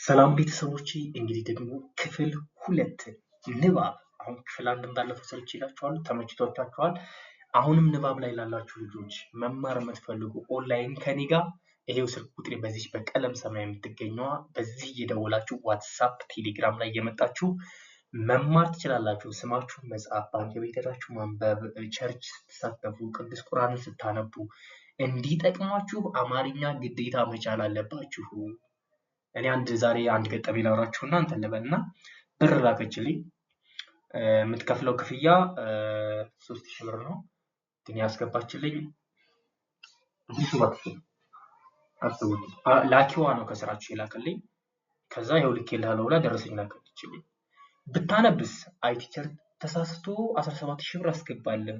ሰላም ቤተሰቦቼ እንግዲህ ደግሞ ክፍል 2 ንባብ አሁን ክፍል 1 ባለፈው ሰርቼላችኋለሁ ተመችቷችኋል። አሁንም ንባብ ላይ ላላችሁ ልጆች መማር የምትፈልጉ ኦንላይን ከኔ ጋር ይሄው ስልክ ቁጥሬ በዚህ በቀለም ሰማይ የምትገኘዋ በዚህ እየደወላችሁ ዋትስአፕ ቴሌግራም ላይ እየመጣችሁ መማር ትችላላችሁ። ስማችሁን መጻፍ፣ ባንክ ቤት ሄዳችሁ ማንበብ፣ ቸርች ስትሳተፉ፣ ቅዱስ ቁርአንን ስታነቡ እንዲጠቅማችሁ አማርኛ ግዴታ መቻል አለባችሁ። እኔ ዛሬ አንድ ገጠመኝ ላወራችሁና እንትን ልበልና ብር ላከችልኝ። የምትከፍለው ክፍያ 3000 ብር ነው። ግን ያስገባችልኝ አስቡት፣ ላኪዋ ነው ከስራችሁ የላከልኝ። ከዛ ይኸው ልኬልሃለሁ ብላ ደረሰኝ ላከችልኝ። ብታነብስ አይ ቲቸር ተሳስቶ 17000 ብር አስገባልህ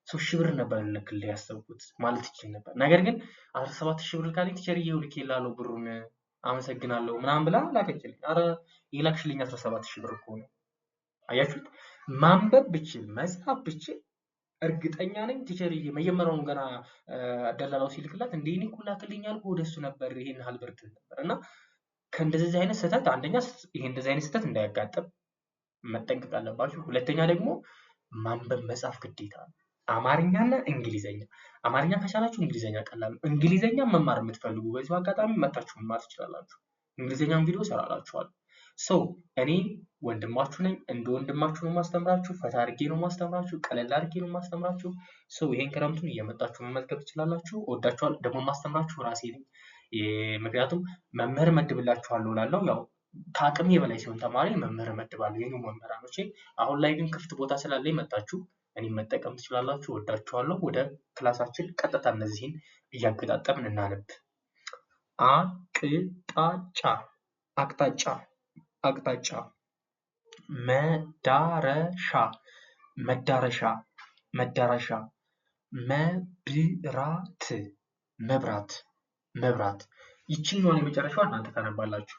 3000 ብር ነበር ልክልህ ያሰብኩት ማለት ይችላል ነበር። ነገር ግን 17000 ብር ካለኝ ቲቸር ይኸው ልኬልሃለሁ ብሩን አመሰግናለሁ ምናምን ብላ ላከችልኝ። አረ የላክሽልኝ 17000 ብር እኮ ነው። አያችሁት? ማንበብ ብችል መጻፍ ብችል እርግጠኛ ነኝ ቲቸርዬ መጀመሪያውን ገና ደላላው ሲልክላት እንዴ እኔ እኮ ላክልኛል ወደሱ ነበር ይሄን ያህል ብር ትል ነበር። እና ከእንደዚህ አይነት ስህተት አንደኛ ይሄ እንደዚህ አይነት ስህተት እንዳያጋጥም መጠንቀቅ አለባችሁ። ሁለተኛ ደግሞ ማንበብ መጻፍ ግዴታ ነው። አማርኛና እንግሊዘኛ። አማርኛ ከቻላችሁ እንግሊዘኛ ቀላል ነው። እንግሊዘኛ መማር የምትፈልጉ በዚህ አጋጣሚ መጣችሁ መማር ትችላላችሁ። እንግሊዘኛን ቪዲዮ ሰራላችኋል። እኔ ወንድማችሁ ነኝ። እንደ ወንድማችሁ ነው ማስተምራችሁ። ፈታ አድርጌ ነው ማስተምራችሁ። ቀለል አድርጌ ነው ማስተምራችሁ። ይሄን ክረምቱን እየመጣችሁ መመልከት ትችላላችሁ። ወዳችኋለሁ። ደግሞ ማስተምራችሁ ራሴ ነኝ። ምክንያቱም መምህር መድብላችኋለሁ እላለሁ። ያው ከአቅሜ በላይ ሲሆን ተማሪ መምህር መድባለሁ የኔ መምህራኖቼ። አሁን ላይ ግን ክፍት ቦታ ስላለኝ መጣችሁ እኔ መጠቀም ትችላላችሁ። ወዳችኋለሁ። ወደ ክላሳችን ቀጥታ እነዚህን እያገጣጠምን እናነብ። አቅጣጫ አቅጣጫ አቅጣጫ መዳረሻ መዳረሻ መዳረሻ መብራት መብራት መብራት ይችኛዋን የመጨረሻዋን እናንተ ታነባላችሁ።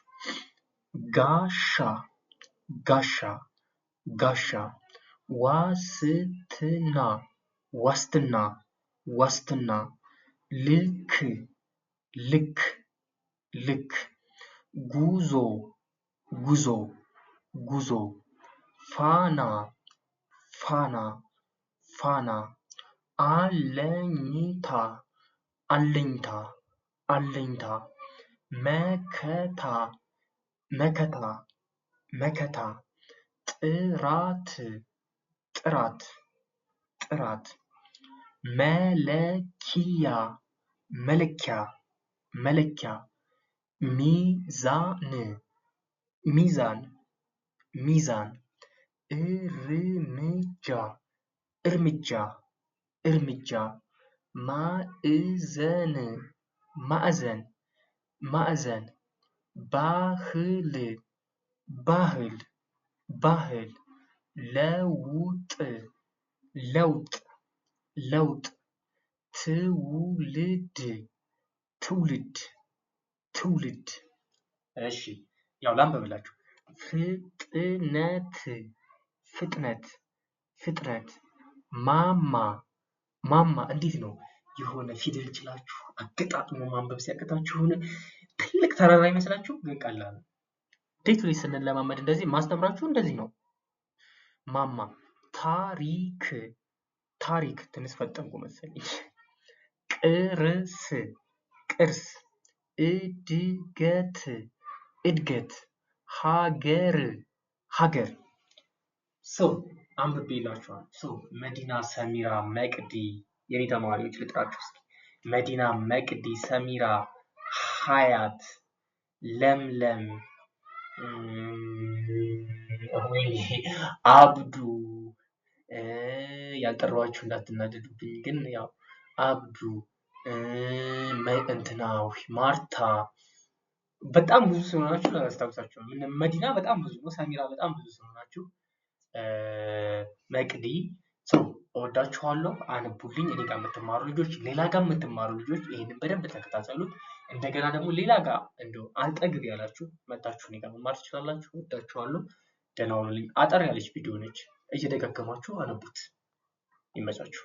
ጋሻ ጋሻ ጋሻ ዋስትና ዋስትና ዋስትና ልክ ልክ ልክ ጉዞ ጉዞ ጉዞ ፋና ፋና ፋና አለኝታ አለኝታ አለኝታ መከታ መከታ መከታ ጥራት ጥራት ጥራት መለኪያ መለኪያ መለኪያ ሚዛን ሚዛን ሚዛን እርምጃ እርምጃ እርምጃ ማዕዘን ማዕዘን ማዕዘን ባህል ባህል ባህል ለውጥ ለውጥ ለውጥ ትውልድ ትውልድ ትውልድ። እሺ ያው ላንብብላችሁ። ፍጥነት ፍጥነት ፍጥነት ማማ ማማ። እንዴት ነው የሆነ ፊደል ችላችሁ አገጣጥሞ ማንበብ ሲያቅታችሁ ሆነ ትልቅ ተራራ ይመስላችሁ፣ ግን ቀላል ነው። ዴት ላይ ስንለማመድ እንደዚህ ማስተምራችሁ እንደዚህ ነው። ማማ ታሪክ ታሪክ ትንሽ ፈጠንኩ መሰለኝ። ቅርስ ቅርስ እድገት እድገት ሀገር ሀገር። አንብቤላችኋል። መዲና፣ ሰሚራ፣ መቅዲ የኔ ተማሪዎች ልጥራችሁ እስኪ። መዲና፣ መቅዲ፣ ሰሚራ፣ ሀያት፣ ለምለም፣ አብዱ ያልጠራኋችሁ እንዳትናደዱብኝ፣ ግን ያው አብዱ እንትናው ማርታ በጣም ብዙ ስለሆናችሁ ላስታውሳችሁ። መዲና በጣም ብዙ ነው። ሰሚራ በጣም ብዙ ስለሆናችሁ መቅዲ እወዳችኋለሁ። አንቡልኝ። እኔ ጋር የምትማሩ ልጆች፣ ሌላ ጋር የምትማሩ ልጆች ይሄንን በደንብ ተከታተሉት። እንደገና ደግሞ ሌላ ጋር እንደው አልጠግብ ያላችሁ መጣችሁ እኔ ጋር መማር ትችላላችሁ። እወዳችኋለሁ። ደህና ሁኑልኝ። አጠር ያለች ቪዲዮ ነች። እየደጋገማችሁ አነቡት። ይመቻችሁ።